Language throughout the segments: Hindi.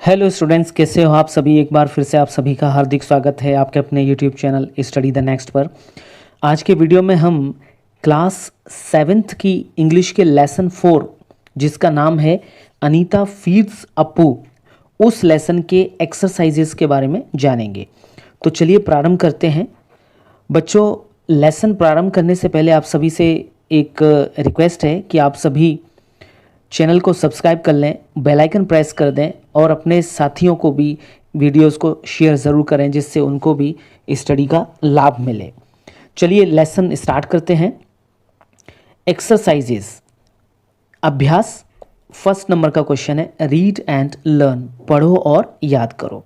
हेलो स्टूडेंट्स, कैसे हो आप सभी। एक बार फिर से आप सभी का हार्दिक स्वागत है आपके अपने YouTube channel study the next पर। आज के वीडियो में हम क्लास 7th की इंग्लिश के लेसन 4 जिसका नाम है अनीता फीड्स अप्पू, उस लेसन के एक्सरसाइजेस के बारे में जानेंगे। तो चलिए प्रारंभ करते हैं। बच्चों, लेसन प्रारंभ करने से पहले आप सभी से एक रिक्वेस्ट है कि आप सभी चैनल को सब्सक्राइब कर लें, बेल आइकन प्रेस कर दें और अपने साथियों को भी वीडियोस को शेयर ज़रूर करें जिससे उनको भी स्टडी का लाभ मिले। चलिए लेसन स्टार्ट करते हैं। एक्सरसाइजेस, अभ्यास। फर्स्ट नंबर का क्वेश्चन है रीड एंड लर्न, पढ़ो और याद करो।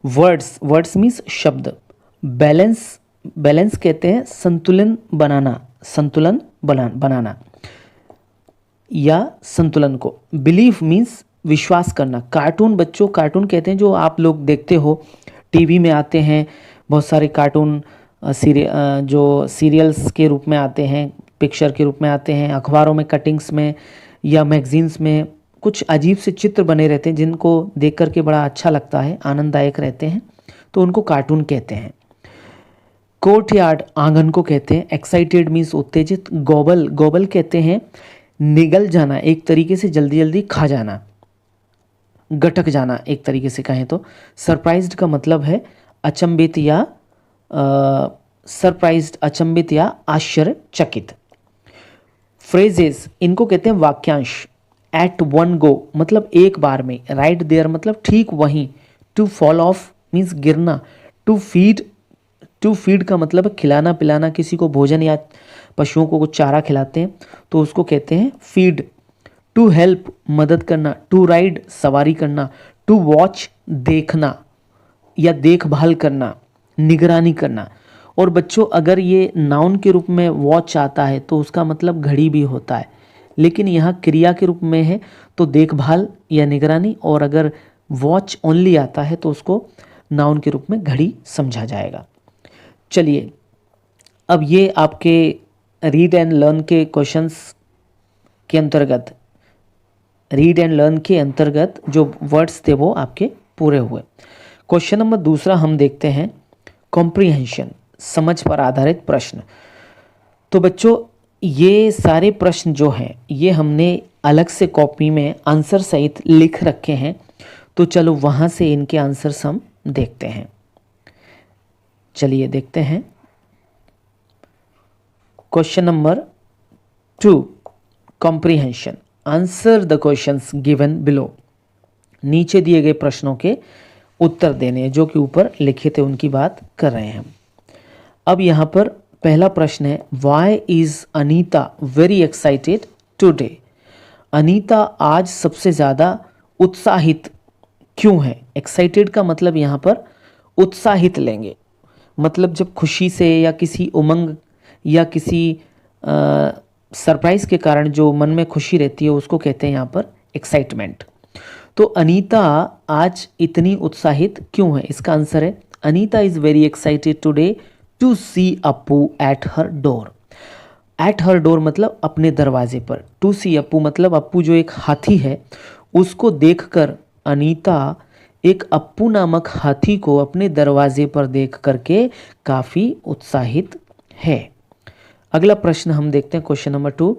वर्ड्स मीन्स शब्द। बैलेंस कहते हैं संतुलन बनाना या संतुलन को। बिलीफ मीन्स विश्वास करना। कार्टून, बच्चों कार्टून कहते हैं जो आप लोग देखते हो, टीवी में आते हैं बहुत सारे कार्टून, जो सीरियल्स के रूप में आते हैं, पिक्चर के रूप में आते हैं, अखबारों में कटिंग्स में या मैगजीन्स में कुछ अजीब से चित्र बने रहते हैं जिनको देख करके बड़ा अच्छा लगता है, आनंददायक रहते हैं, तो उनको कार्टून कहते हैं। कोर्टयार्ड, आंगन को कहते हैं। एक्साइटेड मीन्स उत्तेजित। गोबल कहते हैं निगल जाना, एक तरीके से जल्दी जल्दी खा जाना, गटक जाना एक तरीके से कहें तो। सरप्राइज्ड का मतलब है अचंभित या आश्चर्यचकित। फ्रेजेस, इनको कहते हैं वाक्यांश। एट वन गो मतलब एक बार में। राइट देयर मतलब ठीक वहीं। टू फॉल ऑफ मीन्स गिरना। टू फीड का मतलब है खिलाना पिलाना, किसी को भोजन या पशुओं को कुछ चारा खिलाते हैं तो उसको कहते हैं फीड। टू हेल्प मदद करना। टू राइड सवारी करना। टू वॉच देखना या देखभाल करना, निगरानी करना। और बच्चों अगर ये नाउन के रूप में वॉच आता है तो उसका मतलब घड़ी भी होता है, लेकिन यहाँ क्रिया के रूप में है तो देखभाल या निगरानी, और अगर वॉच ओनली आता है तो उसको नाउन के रूप में घड़ी समझा जाएगा। चलिए अब ये आपके रीड एंड लर्न के क्वेश्चंस के अंतर्गत, रीड एंड लर्न के अंतर्गत जो वर्ड्स थे वो आपके पूरे हुए। क्वेश्चन नंबर दूसरा हम देखते हैं कॉम्प्रिहेंशन, समझ पर आधारित प्रश्न। तो बच्चों ये सारे प्रश्न जो हैं ये हमने अलग से कॉपी में आंसर सहित लिख रखे हैं, तो चलो वहाँ से इनके आंसर्स हम देखते हैं। चलिए देखते हैं। Question number 2, comprehension. Answer the questions given below. नीचे दिए गए प्रश्नों के उत्तर देने, जो कि ऊपर लिखे थे उनकी बात कर रहे हैं हम। अब यहाँ पर पहला प्रश्न है why is Anita very excited today. Anita आज सबसे ज़्यादा उत्साहित क्यों है। एक्साइटेड का मतलब यहाँ पर उत्साहित लेंगे, मतलब जब खुशी से या किसी उमंग या किसी सरप्राइज के कारण जो मन में खुशी रहती है उसको कहते हैं यहाँ पर एक्साइटमेंट। तो अनीता आज इतनी उत्साहित क्यों है, इसका आंसर है Anita is very excited today to see Appu at her door. At her door मतलब अपने दरवाजे पर। टू सी अप्पू मतलब अप्पू जो एक हाथी है उसको देखकर अनीता एक अप्पू नामक हाथी को अपने दरवाजे पर देख करके काफ़ी उत्साहित है। अगला प्रश्न हम देखते हैं question number 2,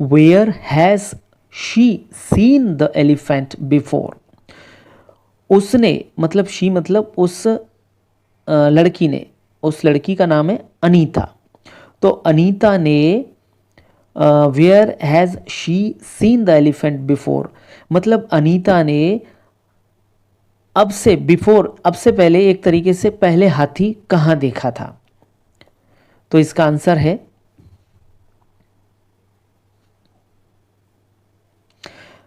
where has she seen the elephant before. उसने मतलब शी मतलब उस लड़की ने, उस लड़की का नाम है अनीता। तो अनीता ने where has she seen the elephant before मतलब अनीता ने अब से पहले एक तरीके से पहले हाथी कहाँ देखा था। तो इसका आंसर है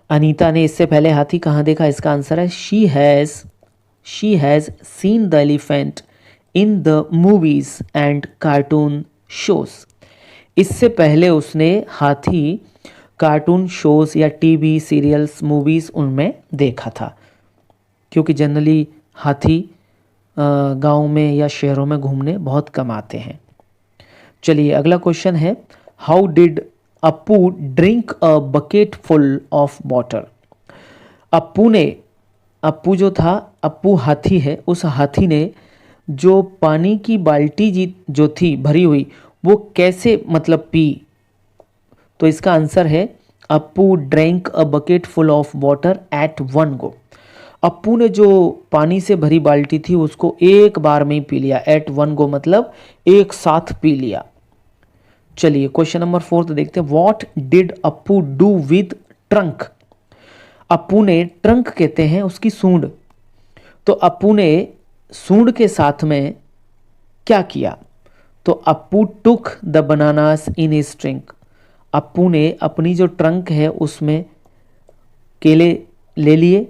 अनीता ने इससे पहले हाथी कहाँ देखा, इसका आंसर है she has seen the elephant in the movies and cartoon shows. इससे पहले उसने हाथी कार्टून शोज या टीवी सीरियल्स मूवीज उनमें देखा था, क्योंकि जनरली हाथी गांव में या शहरों में घूमने बहुत कम आते हैं। चलिए अगला क्वेश्चन है how did Appu drink a bucket full of water. Appu ने अप्पू जो था, अप्पू हाथी है, उस हाथी ने जो पानी की बाल्टी जो थी भरी हुई वो कैसे मतलब पी। तो इसका आंसर है Appu drank a bucket full of water at one go. Appu ने जो पानी से भरी बाल्टी थी उसको एक बार में ही पी लिया। एट वन गो मतलब एक साथ पी लिया। चलिए क्वेश्चन नंबर 4 देखते हैं। What did Appu do with trunk. Appu ने, ट्रंक कहते हैं उसकी सूंड, तो अप्पू ने सूंड के साथ में क्या किया। तो Appu took the bananas in his trunk. Appu ने अपनी जो ट्रंक है उसमें केले ले लिए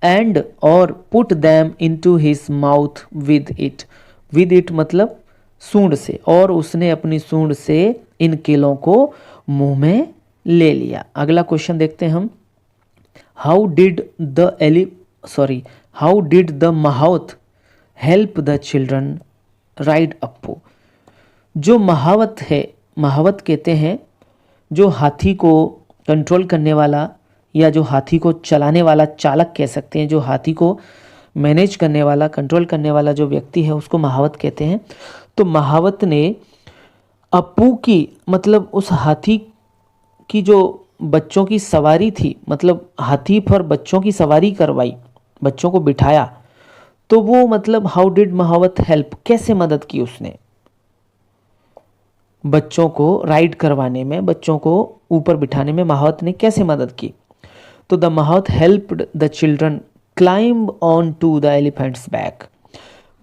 एंड और put them into his mouth with it. With it मतलब सूंड से, और उसने अपनी सूंड से इन केलों को मुंह में ले लिया। अगला क्वेश्चन देखते हैं हम। How did the mahout help the children ride Appu. जो महावत है, महावत कहते हैं जो हाथी को कंट्रोल करने वाला या जो हाथी को चलाने वाला चालक कह सकते हैं, जो हाथी को मैनेज करने वाला, कंट्रोल करने वाला जो व्यक्ति है उसको महावत कहते हैं। तो महावत ने अप्पू की मतलब उस हाथी की जो बच्चों की सवारी थी, मतलब हाथी पर बच्चों की सवारी करवाई, बच्चों को बिठाया, तो वो मतलब हाउ डिड महावत हेल्प, कैसे मदद की उसने बच्चों को राइड करवाने में, बच्चों को ऊपर बिठाने में महावत ने कैसे मदद की। तो the mahout helped the children climb on to the elephant's back.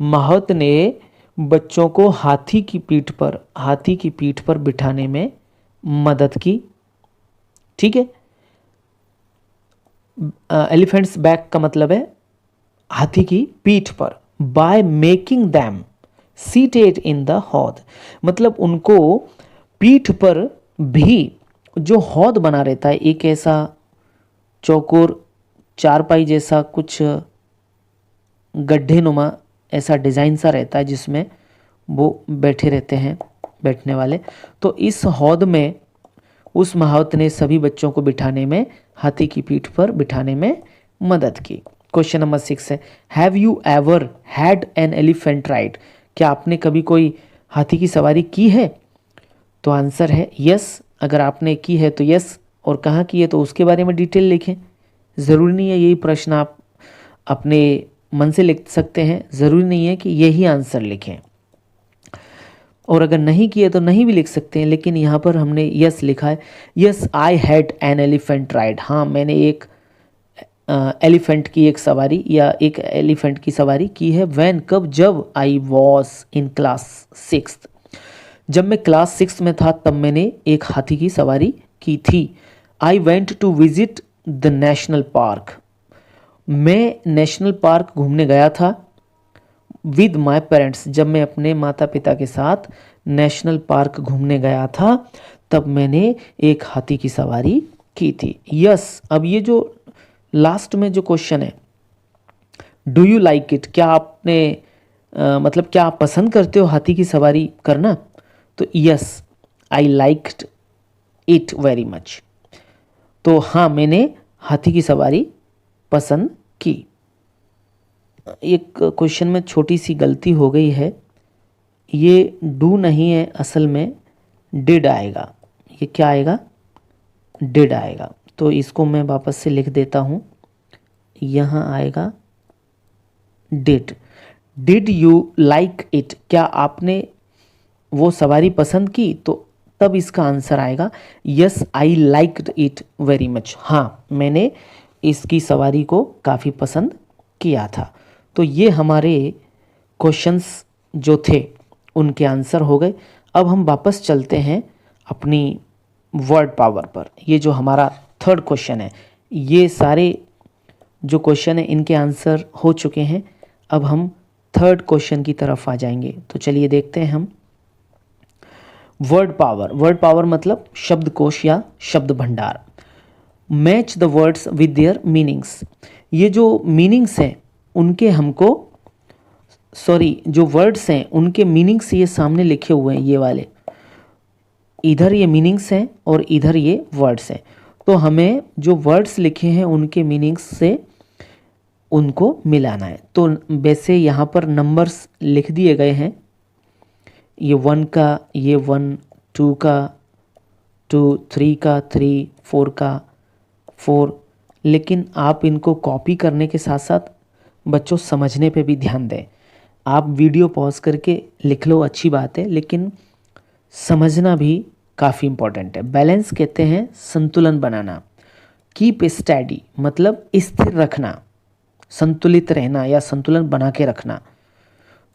महावत ने बच्चों को हाथी की पीठ पर बिठाने में मदद की। ठीक है, एलिफेंट्स बैक का मतलब है हाथी की पीठ पर। By making them seated in the हौद, मतलब उनको पीठ पर भी जो हौद बना रहता है, एक ऐसा चौकोर चारपाई जैसा कुछ गड्ढे नुमा ऐसा डिज़ाइन सा रहता है जिसमें वो बैठे रहते हैं बैठने वाले। तो इस हौद में उस महावत ने सभी बच्चों को बिठाने में, हाथी की पीठ पर बिठाने में मदद की। क्वेश्चन नंबर 6 है। Have you ever had an elephant ride. क्या आपने कभी कोई हाथी की सवारी की है। तो आंसर है यस। अगर आपने की है तो यस, और कहाँ की है तो उसके बारे में डिटेल लिखें। ज़रूरी नहीं है यही प्रश्न आप अपने मन से लिख सकते हैं, ज़रूरी नहीं है कि यही आंसर लिखें, और अगर नहीं किए तो नहीं भी लिख सकते हैं, लेकिन यहाँ पर हमने यस लिखा है। Yes I had an elephant ride. हाँ, मैंने एक एलिफेंट की एक सवारी या एक एलिफेंट की सवारी की है। व्हेन, कब, जब आई वॉज इन क्लास 6। जब मैं क्लास 6 में था तब मैंने एक हाथी की सवारी की थी। I went to visit the national park. मैं नेशनल पार्क घूमने गया था। विद माई पेरेंट्स, जब मैं अपने माता पिता के साथ नेशनल पार्क घूमने गया था तब मैंने एक हाथी की सवारी की थी। यस। अब ये जो लास्ट में जो क्वेश्चन है, डू यू लाइक इट, क्या आपने मतलब क्या आप पसंद करते हो हाथी की सवारी करना। तो yes I liked it very much. तो हाँ, मैंने हाथी की सवारी पसंद की। एक क्वेश्चन में छोटी सी गलती हो गई है, ये डू नहीं है, असल में डिड आएगा। ये क्या आएगा, डिड आएगा। तो इसको मैं वापस से लिख देता हूँ, यहाँ आएगा did. Did you like it, क्या आपने वो सवारी पसंद की, तो तब इसका आंसर आएगा yes I liked it very much. हाँ, मैंने इसकी सवारी को काफ़ी पसंद किया था। तो ये हमारे क्वेश्चंस जो थे उनके आंसर हो गए। अब हम वापस चलते हैं अपनी वर्ड पावर पर। ये जो हमारा थर्ड क्वेश्चन है, ये सारे जो क्वेश्चन है इनके आंसर हो चुके हैं। अब हम थर्ड क्वेश्चन की तरफ आ जाएंगे। तो चलिए देखते हैं हम वर्ड पावर। वर्ड पावर मतलब शब्दकोश या शब्द भंडार। Match the words with their meanings. ये जो मीनिंग्स हैं उनके हमको जो वर्ड्स हैं उनके मीनिंग्स ये सामने लिखे हुए हैं, ये वाले इधर ये मीनिंग्स हैं और इधर ये वर्ड्स हैं। तो हमें जो वर्ड्स लिखे हैं उनके मीनिंग्स से उनको मिलाना है। तो वैसे यहाँ पर नंबर्स लिख दिए गए हैं, ये 1 का, ये 1, 2 का 2, 3 का 3, 4 का 4, लेकिन आप इनको कॉपी करने के साथ साथ बच्चों समझने पे भी ध्यान दें। आप वीडियो पॉज करके लिख लो, अच्छी बात है, लेकिन समझना भी काफ़ी इम्पोर्टेंट है। बैलेंस कहते हैं संतुलन बनाना। कीप स्टडी मतलब स्थिर रखना, संतुलित रहना या संतुलन बना के रखना।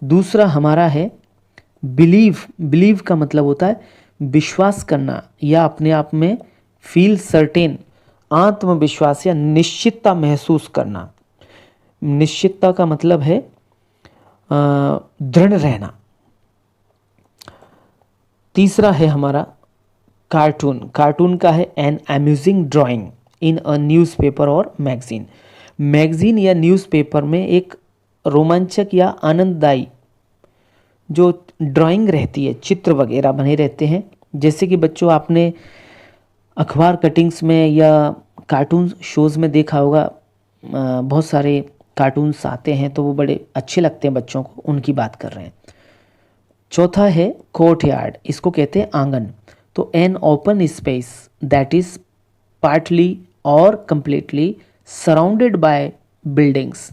दूसरा हमारा है बिलीव। बिलीव का मतलब होता है विश्वास करना या अपने आप में फील सर्टेन, आत्मविश्वास या निश्चितता महसूस करना। निश्चितता का मतलब है दृढ़ रहना। तीसरा है हमारा कार्टून। कार्टून का है an amusing drawing in a newspaper और मैगजीन। मैगजीन या न्यूज़पेपर में एक रोमांचक या आनंददायी जो ड्राइंग रहती है, चित्र वगैरह बने रहते हैं। जैसे कि बच्चों आपने अखबार कटिंग्स में या कार्टून शोज़ में देखा होगा, बहुत सारे कार्टून्स आते हैं तो वो बड़े अच्छे लगते हैं बच्चों को, उनकी बात कर रहे हैं। चौथा है कोर्टयार्ड, इसको कहते हैं आंगन। तो an open space that is partly और कंप्लीटली सराउंडेड बाय बिल्डिंग्स।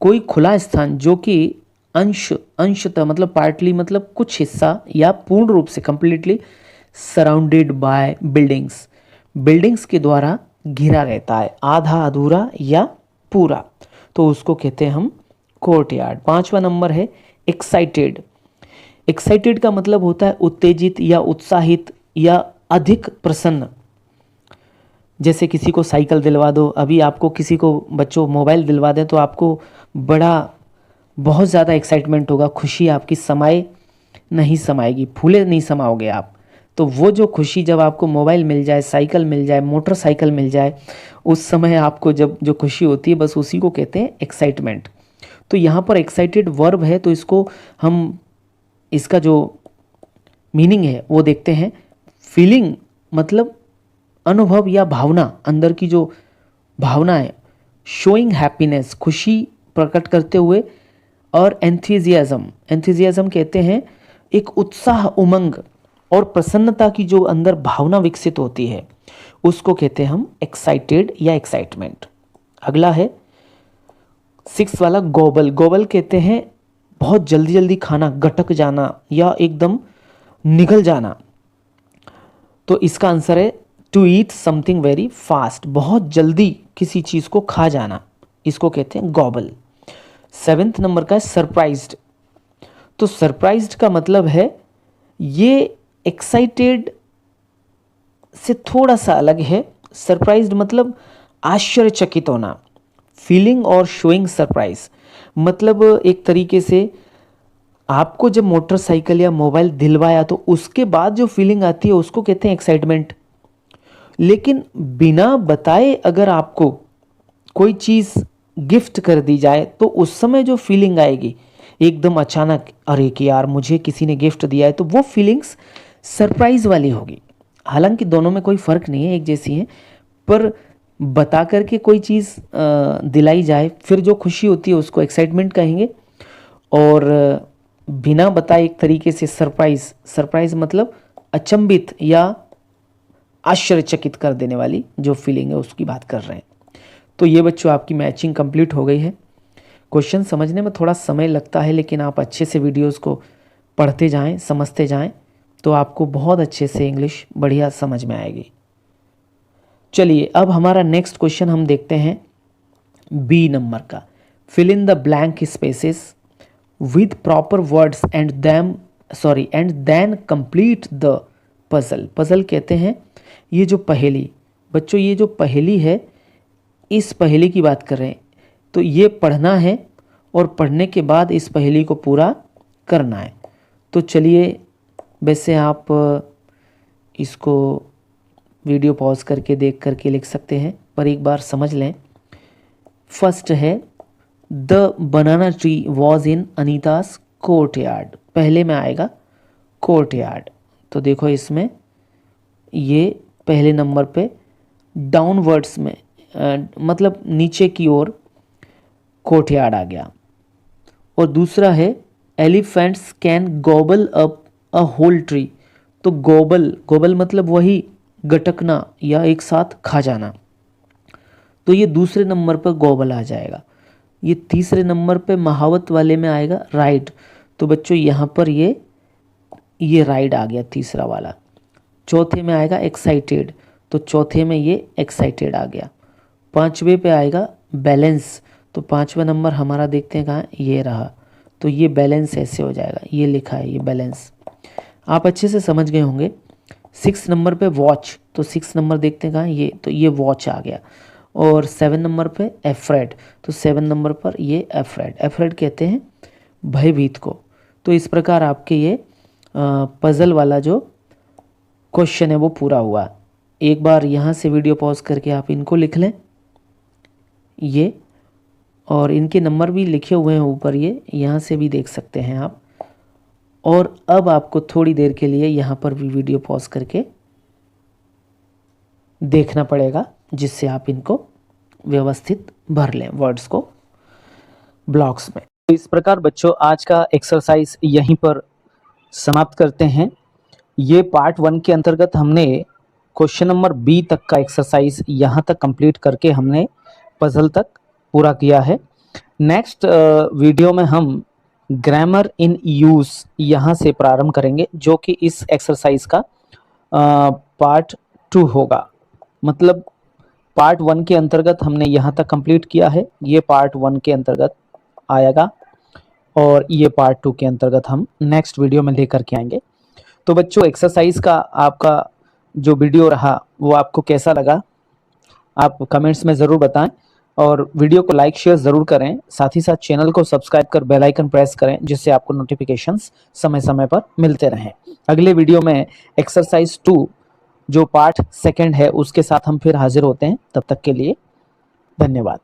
कोई खुला स्थान जो कि अंशतः मतलब पार्टली मतलब कुछ हिस्सा या पूर्ण रूप से completely surrounded by buildings, buildings के द्वारा घिरा रहता है, आधा अधूरा या पूरा, तो उसको कहते हैं हम कोर्टयार्ड। पांचवा नंबर है एक्साइटेड। एक्साइटेड का मतलब होता है उत्तेजित या उत्साहित या अधिक प्रसन्न। जैसे किसी को साइकिल दिलवा दो, अभी आपको किसी को बच्चों मोबाइल दिलवा दें तो आपको बहुत ज़्यादा एक्साइटमेंट होगा, खुशी आपकी नहीं समाएगी, फूले नहीं समाओगे आप। तो वो जो खुशी जब आपको मोबाइल मिल जाए, साइकिल मिल जाए, मोटरसाइकिल मिल जाए, उस समय आपको जब जो खुशी होती है बस उसी को कहते हैं एक्साइटमेंट। तो यहाँ पर एक्साइटेड वर्ब है, तो इसको हम इसका जो मीनिंग है वो देखते हैं। फीलिंग मतलब अनुभव या भावना, अंदर की जो भावना है। शोइंग हैप्पीनेस खुशी प्रकट करते हुए। और एंथुसियाज्म, एंथुसियाज्म कहते हैं एक उत्साह, उमंग और प्रसन्नता की जो अंदर भावना विकसित होती है उसको कहते हैं हम एक्साइटेड या एक्साइटमेंट। अगला है 6 वाला गोबल। गोबल कहते हैं बहुत जल्दी जल्दी खाना, गटक जाना या एकदम निगल जाना। तो इसका आंसर है to eat something very fast, बहुत जल्दी किसी चीज़ को खा जाना, इसको कहते हैं गॉबल। 7th नंबर का है सरप्राइज्ड। तो सरप्राइज्ड का मतलब है ये एक्साइटेड से थोड़ा सा अलग है। सरप्राइज्ड मतलब आश्चर्यचकित होना, फीलिंग और शोइंग सरप्राइज। मतलब एक तरीके से आपको जब मोटरसाइकिल या मोबाइल दिलवाया तो उसके बाद जो फीलिंग आती है उसको कहते हैं एक्साइटमेंट। लेकिन बिना बताए अगर आपको कोई चीज़ गिफ्ट कर दी जाए तो उस समय जो फीलिंग आएगी एकदम अचानक, अरे कि यार मुझे किसी ने गिफ्ट दिया है, तो वो फीलिंग्स सरप्राइज वाली होगी। हालांकि दोनों में कोई फ़र्क नहीं है, एक जैसी हैं, पर बता करके कोई चीज़ दिलाई जाए फिर जो खुशी होती है उसको एक्साइटमेंट कहेंगे। और बिना बताए एक तरीके से सरप्राइज, सरप्राइज मतलब अचंभित या आश्चर्यचकित कर देने वाली जो फीलिंग है उसकी बात कर रहे हैं। तो ये बच्चों आपकी मैचिंग कंप्लीट हो गई है। क्वेश्चन समझने में थोड़ा समय लगता है, लेकिन आप अच्छे से वीडियोस को पढ़ते जाएं, समझते जाएं, तो आपको बहुत अच्छे से इंग्लिश बढ़िया समझ में आएगी। चलिए अब हमारा नेक्स्ट क्वेश्चन हम देखते हैं बी नंबर का। Fill in the blank spaces with proper words and then complete the puzzle. Puzzle कहते हैं ये जो पहेली, बच्चों ये जो पहेली है इस पहेली की बात कर रहे हैं। तो ये पढ़ना है और पढ़ने के बाद इस पहेली को पूरा करना है। तो चलिए, वैसे आप इसको वीडियो पॉज करके देख करके लिख सकते हैं, पर एक बार समझ लें। फर्स्ट है the banana tree was in Anita's courtyard. पहले में आएगा कोर्टयार्ड। तो देखो इसमें ये पहले नंबर पे डाउनवर्ड्स में मतलब नीचे की ओर कोर्टयार्ड आ गया। और दूसरा है elephants can gobble up a whole tree. तो गॉबल मतलब वही गटकना या एक साथ खा जाना, तो ये दूसरे नंबर पर गॉबल आ जाएगा। ये तीसरे नंबर पे महावत वाले में आएगा राइड। तो बच्चों यहाँ पर ये राइड आ गया तीसरा वाला। चौथे में आएगा एक्साइटेड, तो चौथे में ये एक्साइटेड आ गया। पांचवे पे आएगा बैलेंस, तो पांचवा नंबर हमारा देखते हैं कहाँ, ये रहा। तो ये बैलेंस ऐसे हो जाएगा, ये लिखा है ये बैलेंस, आप अच्छे से समझ गए होंगे। 6 नंबर पे वॉच, तो 6 नंबर देखते हैं कहाँ, ये, तो ये वॉच आ गया। और 7 नंबर पे एफ्रेड, तो 7 नंबर पर ये एफ्रेड कहते हैं भयभीत को। तो इस प्रकार आपके ये पजल वाला जो क्वेश्चन है वो पूरा हुआ। एक बार यहाँ से वीडियो पॉज करके आप इनको लिख लें ये, और इनके नंबर भी लिखे हुए हैं ऊपर, ये यहाँ से भी देख सकते हैं आप। और अब आपको थोड़ी देर के लिए यहाँ पर भी वीडियो पॉज करके देखना पड़ेगा, जिससे आप इनको व्यवस्थित भर लें वर्ड्स को ब्लॉक्स में। तो इस प्रकार बच्चों आज का एक्सरसाइज यहीं पर समाप्त करते हैं। ये पार्ट 1 के अंतर्गत हमने क्वेश्चन नंबर बी तक का एक्सरसाइज यहाँ तक कंप्लीट करके हमने पजल तक पूरा किया है। नेक्स्ट वीडियो में हम ग्रामर इन यूज यहाँ से प्रारंभ करेंगे, जो कि इस एक्सरसाइज का पार्ट 2 होगा। मतलब पार्ट 1 के अंतर्गत हमने यहाँ तक कंप्लीट किया है, ये पार्ट 1 के अंतर्गत आएगा, और ये पार्ट 2 के अंतर्गत हम नेक्स्ट वीडियो में लेकर के आएंगे। तो बच्चों एक्सरसाइज का आपका जो वीडियो रहा वो आपको कैसा लगा, आप कमेंट्स में ज़रूर बताएं, और वीडियो को लाइक शेयर ज़रूर करें। साथ ही साथ चैनल को सब्सक्राइब कर बेल आइकन प्रेस करें, जिससे आपको नोटिफिकेशंस समय समय पर मिलते रहें। अगले वीडियो में एक्सरसाइज 2 जो पार्ट 2 है उसके साथ हम फिर हाजिर होते हैं। तब तक के लिए धन्यवाद।